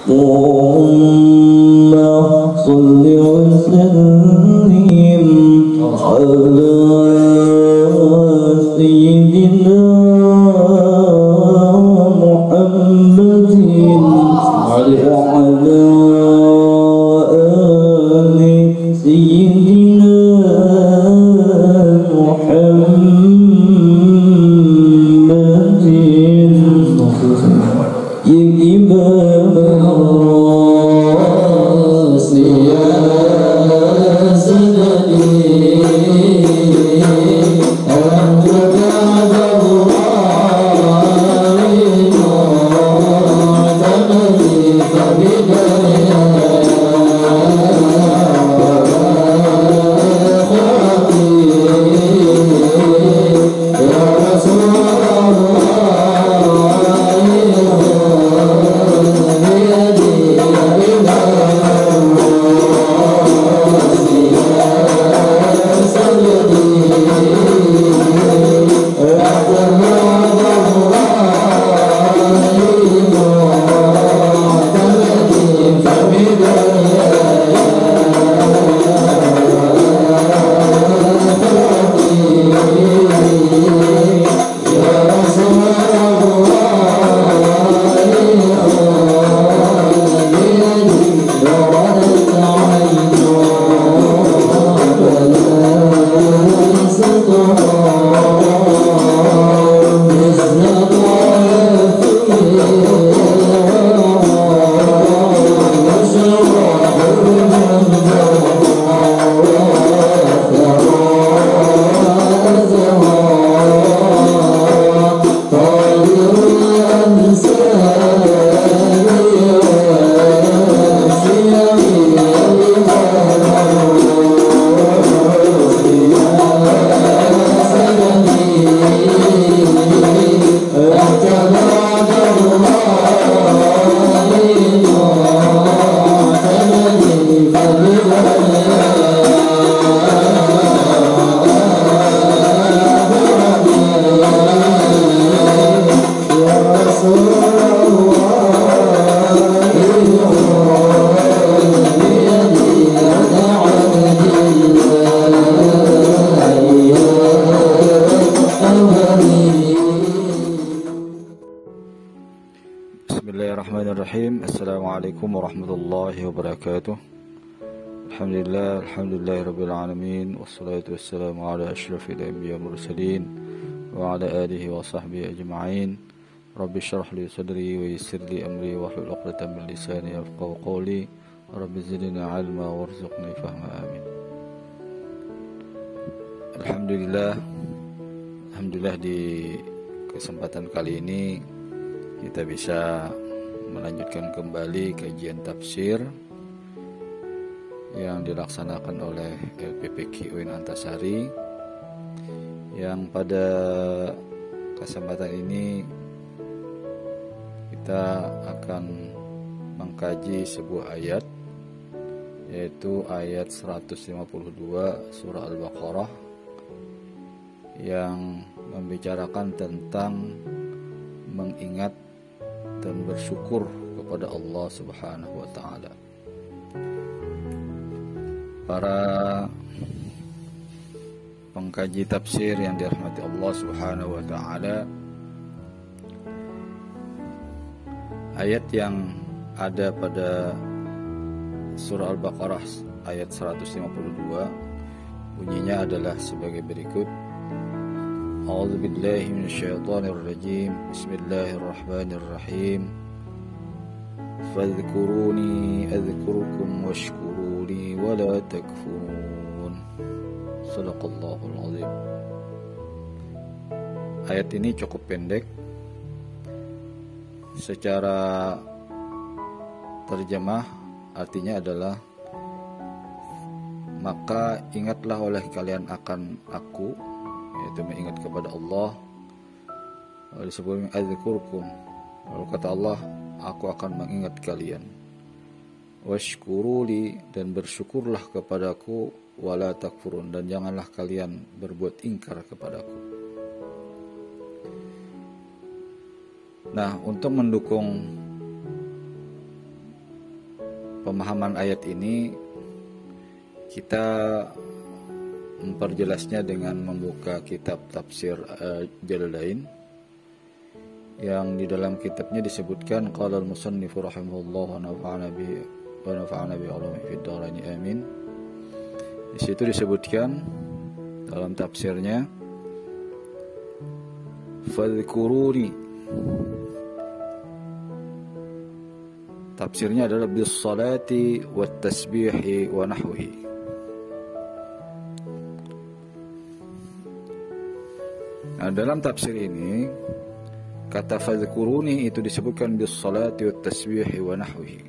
اللهم صل وسلم على سيدنا محمد وعلى آل سيدنا محمد يا إمام الراس يا سندي أنت بعد الله معتمدي يا رسول Bismillahirrahmanirrahim. Assalamualaikum warahmatullahi wabarakatuh. Alhamdulillahirabbil alamin wassalatu wassalamu ala asyrafil anbiya'i wal mursalin wa ala alihi wa sahbihi ajma'in. Rabbi shrah li sadri wa yassir li amri wahlul 'uqdatam min lisani yafqahu qawli. Rabbi zidni 'ilma warzuqni fahma. Amin. Alhamdulillah di kesempatan kali ini kita bisa melanjutkan kembali kajian tafsir yang dilaksanakan oleh LPPQ UIN Antasari, yang pada kesempatan ini kita akan mengkaji sebuah ayat, yaitu ayat 152 surah Al-Baqarah yang membicarakan tentang mengingat dan bersyukur kepada Allah Subhanahu wa taala. Para pengkaji tafsir yang dirahmati Allah Subhanahu wa taala, ayat yang ada pada surah Al-Baqarah ayat 152 bunyinya adalah sebagai berikut. A'udzu billahi minasyaitonir rajim. Bismillahirrahmanirrahim. Fadhkuruni adzkurkum washkuruni wala takfurun. Shadaqallahul azim. Ayat ini cukup pendek. Secara terjemah artinya adalah, maka ingatlah oleh kalian akan aku, yaitu mengingat kepada Allah. Disebut adzkurkum, lalu kata Allah, aku akan mengingat kalian. Washkuruli, dan bersyukurlah kepadaku, wala takfurun, dan janganlah kalian berbuat ingkar kepadaku. Nah, untuk mendukung pemahaman ayat ini kita memperjelasnya dengan membuka kitab tafsir Jalalain yang di dalam kitabnya disebutkan qala al-musannif rahimahullah wa nafa'ana bi ulumi fid dharain amin. Di situ disebutkan dalam tafsirnya fadhkuruni, tafsirnya adalah bis salati wat tasbihi wa nahwihi. Nah, dalam tafsir ini kata fadhkuruni itu disebutkan bis salati wat tasbihi wa nahwihi.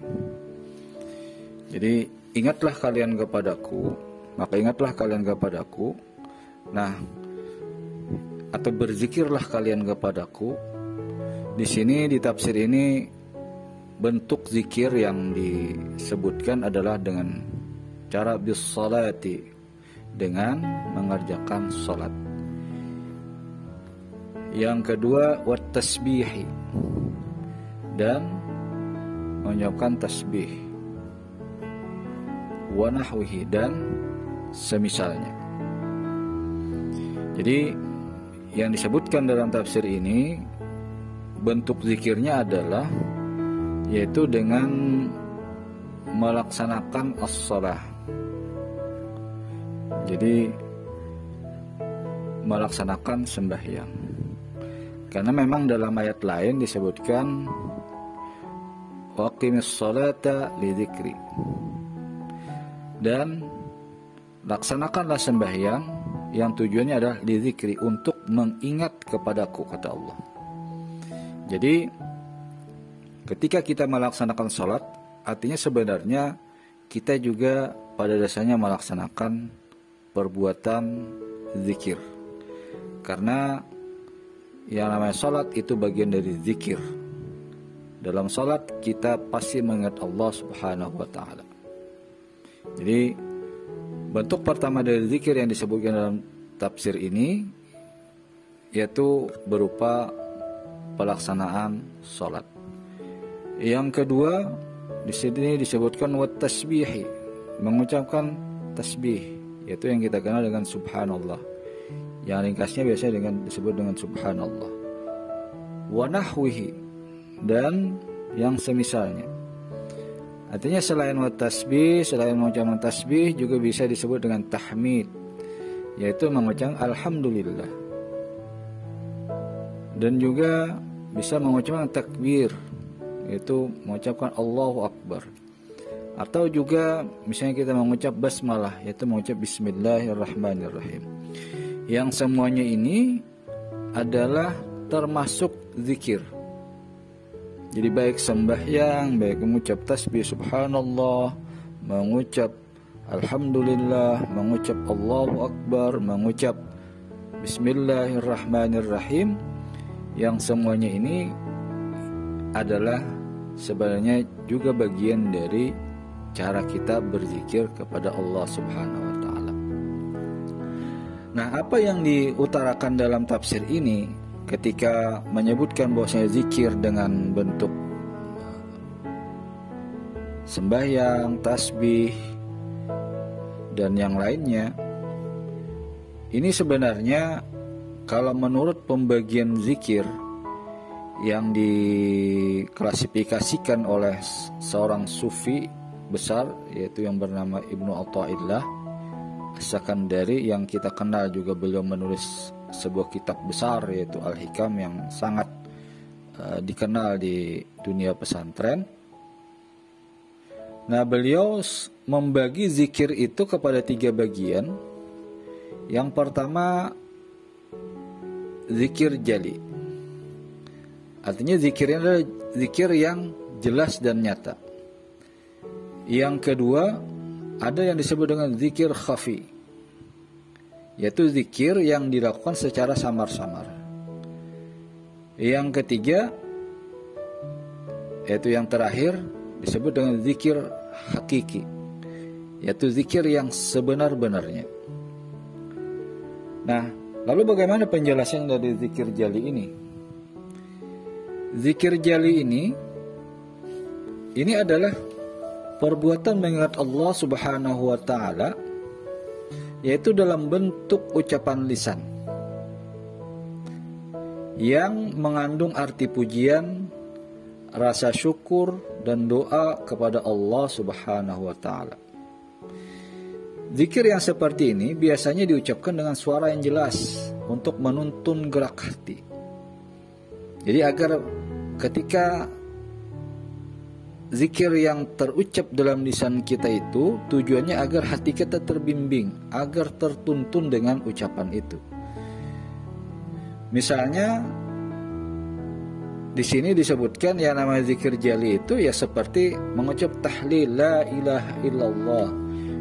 Jadi ingatlah kalian kepadaku, maka ingatlah kalian kepadaku. Nah, atau berzikirlah kalian kepadaku. Di sini di tafsir ini bentuk zikir yang disebutkan adalah dengan cara bis salati, dengan mengerjakan salat. Yang kedua wat tasbihi, dan mengucapkan tasbih, wa nahwihi, dan semisalnya. Jadi yang disebutkan dalam tafsir ini bentuk zikirnya adalah yaitu dengan melaksanakan as-shalah. Jadi melaksanakan sembahyang. Karena memang dalam ayat lain disebutkan waqimis sholata lidzikri, dan laksanakanlah sembahyang yang tujuannya adalah lidzikri, untuk mengingat kepadaku, kata Allah. Jadi ketika kita melaksanakan sholat, artinya sebenarnya kita juga pada dasarnya melaksanakan perbuatan zikir. Karena yang namanya sholat itu bagian dari zikir. Dalam sholat kita pasti mengingat Allah Subhanahu wa ta'ala. Jadi bentuk pertama dari zikir yang disebutkan dalam tafsir ini yaitu berupa pelaksanaan sholat. Yang kedua di sini disebutkan wat tasbihi, mengucapkan tasbih, yaitu yang kita kenal dengan subhanallah. Yang ringkasnya biasanya disebut dengan subhanallah. Wa nahwihi, dan yang semisalnya. Artinya selain wat tasbih, selain mengucapkan tasbih juga bisa disebut dengan tahmid, yaitu mengucapkan alhamdulillah. Dan juga bisa mengucapkan takbir, yaitu mengucapkan Allahu Akbar. Atau juga misalnya kita mengucap basmalah, yaitu mengucap bismillahirrahmanirrahim. Yang semuanya ini adalah termasuk zikir. Jadi baik sembahyang, baik mengucap tasbih subhanallah, mengucap alhamdulillah, mengucap Allahu Akbar, mengucap bismillahirrahmanirrahim, yang semuanya ini adalah sebenarnya juga bagian dari cara kita berzikir kepada Allah Subhanahu wa ta'ala. Nah, apa yang diutarakan dalam tafsir ini ketika menyebutkan bahwasanya zikir dengan bentuk sembahyang, tasbih, dan yang lainnya, ini sebenarnya kalau menurut pembagian zikir yang diklasifikasikan oleh seorang sufi besar, yaitu yang bernama Ibnu Athaillah As-Sakandari, yang kita kenal juga beliau menulis sebuah kitab besar yaitu Al-Hikam yang sangat dikenal di dunia pesantren. Nah, beliau membagi zikir itu kepada 3 bagian. Yang pertama zikir jali, artinya zikirnya adalah zikir yang jelas dan nyata. Yang kedua ada yang disebut dengan zikir khafi, yaitu zikir yang dilakukan secara samar-samar. Yang ketiga, yaitu yang terakhir, disebut dengan zikir hakiki, yaitu zikir yang sebenar-benarnya. Nah, lalu bagaimana penjelasan dari zikir jali ini? Zikir jali ini adalah perbuatan mengingat Allah Subhanahu wa taala yaitu dalam bentuk ucapan lisan yang mengandung arti pujian, rasa syukur dan doa kepada Allah Subhanahu wa taala. Zikir yang seperti ini biasanya diucapkan dengan suara yang jelas untuk menuntun gerak hati. Jadi agar ketika zikir yang terucap dalam lisan kita itu tujuannya agar hati kita terbimbing, agar tertuntun dengan ucapan itu. Misalnya di sini disebutkan yang namanya zikir jali itu ya seperti mengucap tahlil la ilaha illallah,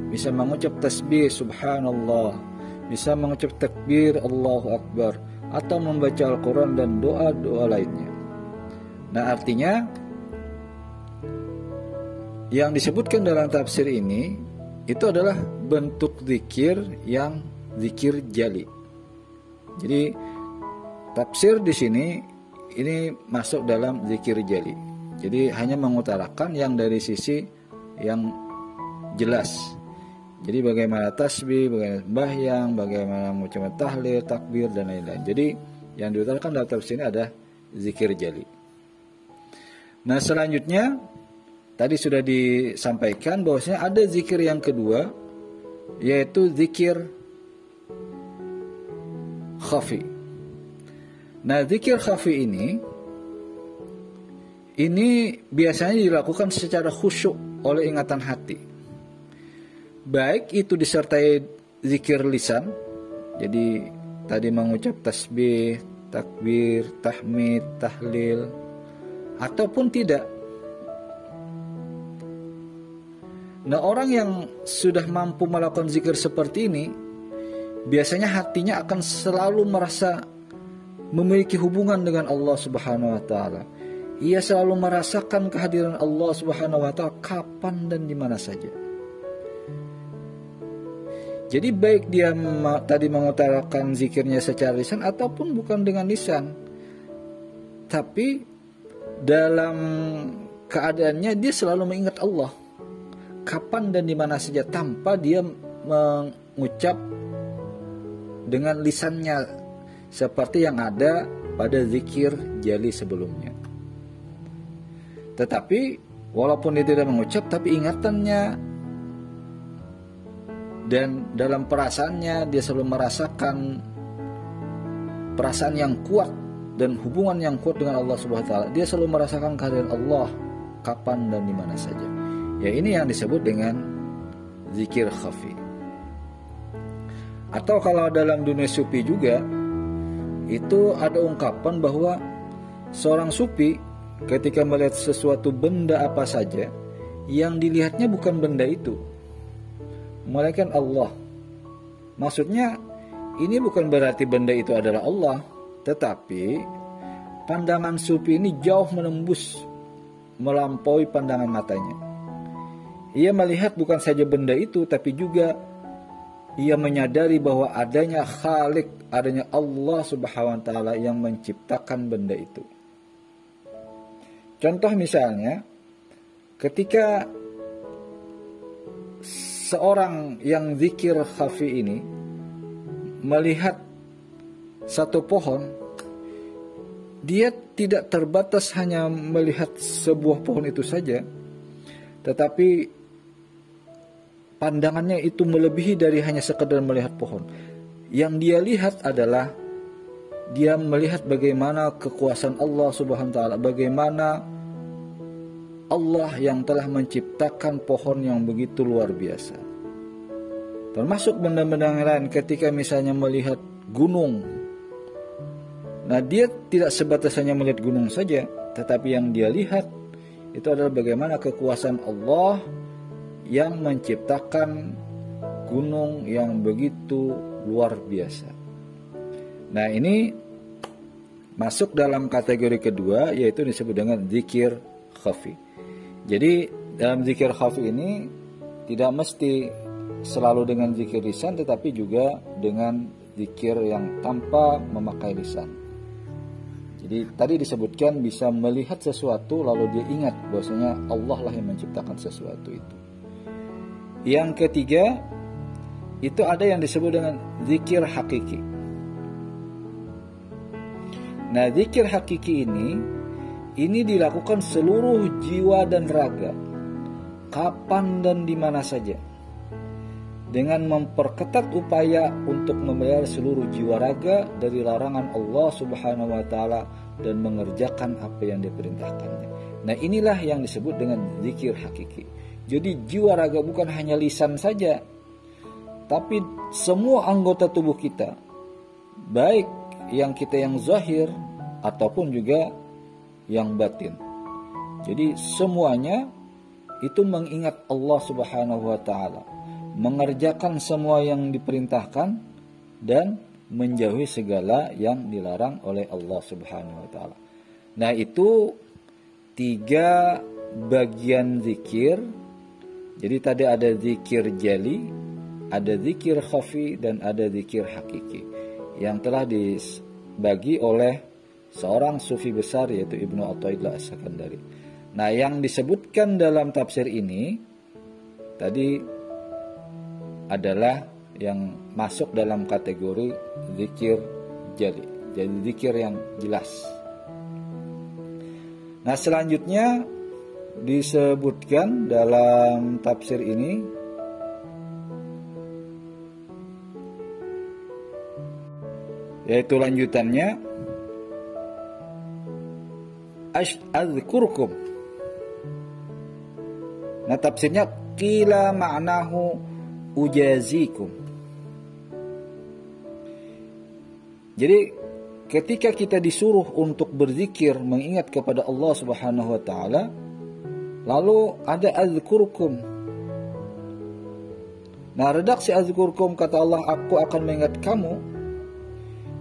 bisa mengucap tasbih subhanallah, bisa mengucap takbir Allahu akbar, atau membaca Al-Quran dan doa-doa lainnya. Nah artinya yang disebutkan dalam tafsir ini itu adalah bentuk zikir yang zikir jali. Jadi tafsir di sini ini masuk dalam zikir jali. Jadi hanya mengutarakan yang dari sisi yang jelas. Jadi bagaimana tasbih, bagaimana sembahyang, bagaimana mengucapkan tahlil, takbir dan lain-lain. Jadi yang diutarakan dalam tafsir ini ada zikir jali. Nah selanjutnya tadi sudah disampaikan bahwasanya ada zikir yang kedua yaitu zikir khafi. Nah zikir khafi ini biasanya dilakukan secara khusyuk oleh ingatan hati. Baik itu disertai zikir lisan, jadi tadi mengucap tasbih, takbir, tahmid, tahlil, ataupun tidak. Nah orang yang sudah mampu melakukan zikir seperti ini, biasanya hatinya akan selalu merasa memiliki hubungan dengan Allah Subhanahu wa taala. Ia selalu merasakan kehadiran Allah Subhanahu wa taala kapan dan di mana saja. Jadi baik dia tadi mengutarakan zikirnya secara lisan ataupun bukan dengan lisan, tapi dalam keadaannya dia selalu mengingat Allah kapan dan di mana saja tanpa dia mengucap dengan lisannya seperti yang ada pada zikir jali sebelumnya. Tetapi walaupun dia tidak mengucap, tapi ingatannya dan dalam perasaannya dia selalu merasakan perasaan yang kuat dan hubungan yang kuat dengan Allah Subhanahu wa taala. Dia selalu merasakan kehadiran Allah kapan dan di mana saja. Ya ini yang disebut dengan zikir khafi. Atau kalau dalam dunia sufi juga itu ada ungkapan bahwa seorang sufi ketika melihat sesuatu benda apa saja, yang dilihatnya bukan benda itu, melainkan Allah. Maksudnya ini bukan berarti benda itu adalah Allah, tetapi pandangan sufi ini jauh menembus, melampaui pandangan matanya. Ia melihat bukan saja benda itu, tapi juga ia menyadari bahwa adanya Khalik, adanya Allah Subhanahu wa taala yang menciptakan benda itu. Contoh misalnya, ketika seorang yang zikir khafi ini melihat satu pohon, dia tidak terbatas hanya melihat sebuah pohon itu saja, tetapi pandangannya itu melebihi dari hanya sekedar melihat pohon. Yang dia lihat adalah dia melihat bagaimana kekuasaan Allah Subhanahu wa taala, bagaimana Allah yang telah menciptakan pohon yang begitu luar biasa. Termasuk benda-benda yang lain, ketika misalnya melihat gunung. Nah, dia tidak sebatas hanya melihat gunung saja, tetapi yang dia lihat itu adalah bagaimana kekuasaan Allah yang menciptakan gunung yang begitu luar biasa. Nah, ini masuk dalam kategori kedua, yaitu disebut dengan zikir khafi. Jadi dalam zikir khafi ini tidak mesti selalu dengan zikir lisan, tetapi juga dengan zikir yang tanpa memakai lisan. Jadi tadi disebutkan bisa melihat sesuatu lalu dia ingat bahwasanya Allah lah yang menciptakan sesuatu itu. Yang ketiga, itu ada yang disebut dengan zikir hakiki. Nah, zikir hakiki ini dilakukan seluruh jiwa dan raga, kapan dan di mana saja, dengan memperketat upaya untuk memelihara seluruh jiwa raga dari larangan Allah Subhanahu wa taala dan mengerjakan apa yang diperintahkannya. Nah, inilah yang disebut dengan zikir hakiki. Jadi jiwa raga bukan hanya lisan saja, tapi semua anggota tubuh kita, baik yang zahir ataupun juga yang batin. Jadi semuanya itu mengingat Allah Subhanahu wa taala, mengerjakan semua yang diperintahkan dan menjauhi segala yang dilarang oleh Allah Subhanahu wa taala. Nah, itu 3 bagian zikir. Jadi tadi ada zikir jali, ada zikir khafi, dan ada zikir hakiki yang telah dibagi oleh seorang sufi besar yaitu Ibnu Athaillah As-Sakandari. Nah, yang disebutkan dalam tafsir ini tadi adalah yang masuk dalam kategori zikir jali, jadi zikir yang jelas. Nah, selanjutnya disebutkan dalam tafsir ini yaitu lanjutannya azkurkum. Nah, tafsirnya qila ma'nahu ujazikum. Jadi ketika kita disuruh untuk berzikir mengingat kepada Allah Subhanahu wa taala, lalu ada azkurkum. Nah, redaksi azkurkum kata Allah, aku akan mengingat kamu,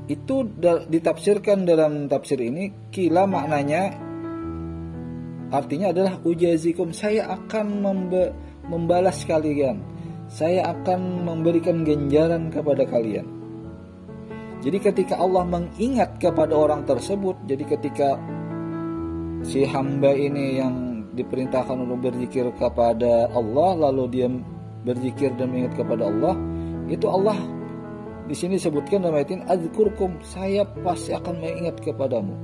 itu ditafsirkan dalam tafsir ini kila maknanya artinya adalah ujazikum, saya akan membalas kalian, saya akan memberikan ganjaran kepada kalian. Jadi ketika Allah mengingat kepada orang tersebut, jadi ketika si hamba ini yang diperintahkan untuk berzikir kepada Allah lalu dia berzikir dan mengingat kepada Allah, itu Allah di sini disebutkan dalam ayat ini azkurkum, saya pasti akan mengingat kepadamu.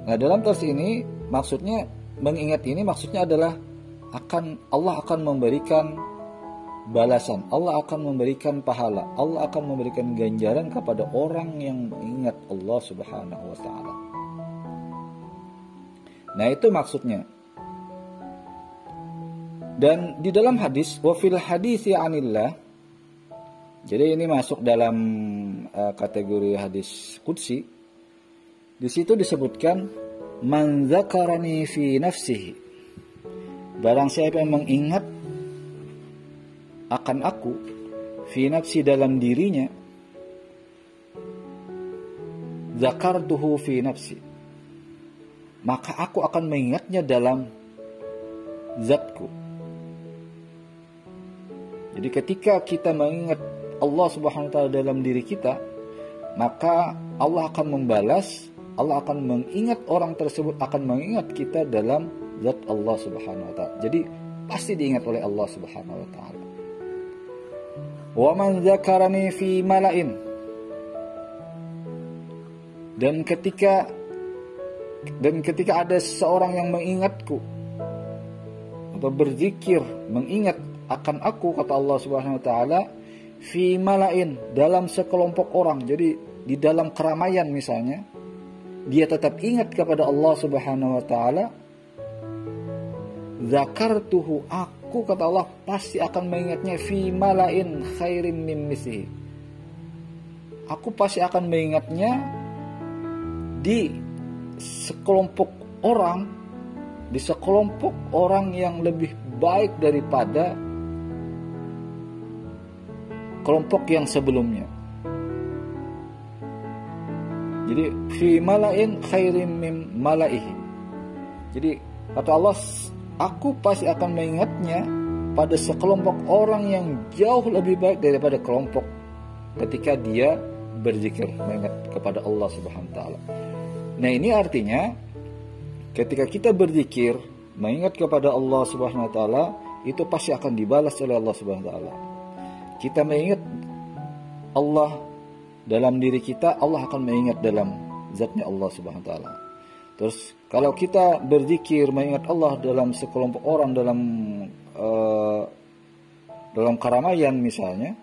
Nah, dalam tafsir ini maksudnya mengingat ini maksudnya adalah Allah akan memberikan balasan, Allah akan memberikan pahala, Allah akan memberikan ganjaran kepada orang yang mengingat Allah Subhanahu wa taala. Nah, itu maksudnya. Dan di dalam hadis wa fil haditsi anillah, jadi ini masuk dalam kategori hadis qudsi. Di situ disebutkan man dzakarani fi nafsihi, barang siapa yang mengingat akan aku fi nafsi dalam dirinya, dzakartuhu fi nafsi, maka aku akan mengingatnya dalam zatku. Jadi ketika kita mengingat Allah Subhanahu wa taala dalam diri kita, maka Allah akan membalas, Allah akan mengingat orang tersebut, akan mengingat kita dalam zat Allah Subhanahu wa taala. Jadi pasti diingat oleh Allah Subhanahu wa taala. Wa man dzakarani fi mala'in, dan ketika ada seseorang yang mengingatku atau berzikir mengingat akan aku, kata Allah Subhanahu wa taala, fi mala'in, dalam sekelompok orang. Jadi di dalam keramaian misalnya, dia tetap ingat kepada Allah Subhanahu wa taala, zakartuhu, aku, kata Allah, pasti akan mengingatnya fi mala'in khairim min mislihi, aku pasti akan mengingatnya di sekelompok orang yang lebih baik daripada kelompok yang sebelumnya. Jadi fi mala'in khairim min mala'ihi. Jadi kata Allah, aku pasti akan mengingatnya pada sekelompok orang yang jauh lebih baik daripada kelompok ketika dia berzikir, mengingat kepada Allah Subhanahu wa taala. Nah, ini artinya ketika kita berzikir, mengingat kepada Allah Subhanahu wa taala, itu pasti akan dibalas oleh Allah Subhanahu wa taala. Kita mengingat Allah dalam diri kita, Allah akan mengingat dalam zatnya Allah Subhanahu wa taala. Terus kalau kita berzikir mengingat Allah dalam sekelompok orang dalam keramaian misalnya,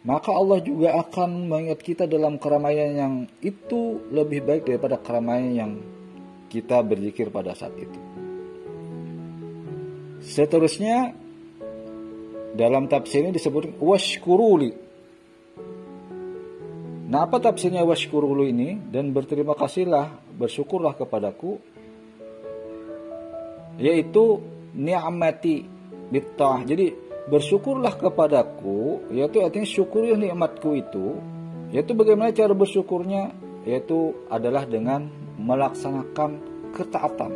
maka Allah juga akan mengingat kita dalam keramaian yang itu lebih baik daripada keramaian yang kita berzikir pada saat itu. Seterusnya dalam tafsir ini disebut washkuruli. Nah, apa tafsirnya washkuruli ini? Dan berterima kasihlah, bersyukurlah kepadaku, yaitu ni'mati bittah. Jadi bersyukurlah kepadaku, yaitu artinya syukuri nikmatku itu, yaitu bagaimana cara bersyukurnya, yaitu adalah dengan melaksanakan ketaatan.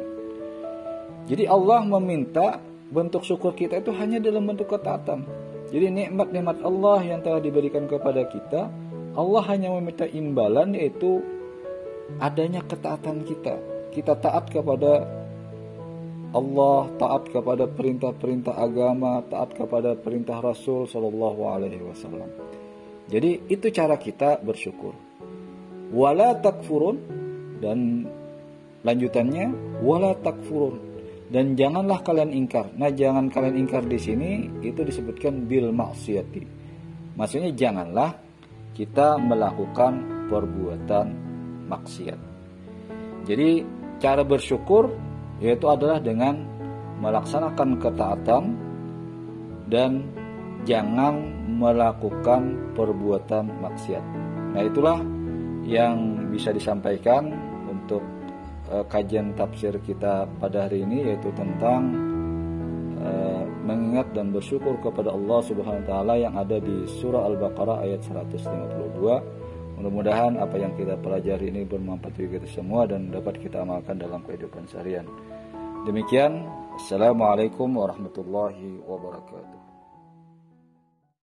Jadi Allah meminta bentuk syukur kita itu hanya dalam bentuk ketaatan. Jadi nikmat-nikmat Allah yang telah diberikan kepada kita, Allah hanya meminta imbalan, yaitu adanya ketaatan kita. Kita taat kepada Allah, taat kepada perintah-perintah agama, taat kepada perintah Rasul Shallallahu Alaihi Wasallam. Jadi itu cara kita bersyukur. Wala takfurun, dan lanjutannya wala takfurun, dan janganlah kalian ingkar. Nah, jangan kalian ingkar di sini itu disebutkan bil maksiyati. Maksudnya janganlah kita melakukan perbuatan maksiat. Jadi cara bersyukur yaitu adalah dengan melaksanakan ketaatan dan jangan melakukan perbuatan maksiat. Nah, itulah yang bisa disampaikan untuk kajian tafsir kita pada hari ini, yaitu tentang mengingat dan bersyukur kepada Allah Subhanahu wa taala yang ada di surah Al-Baqarah ayat 152. Mudah-mudahan apa yang kita pelajari ini bermanfaat bagi kita semua dan dapat kita amalkan dalam kehidupan seharian. Demikian, Assalamualaikum warahmatullahi wabarakatuh.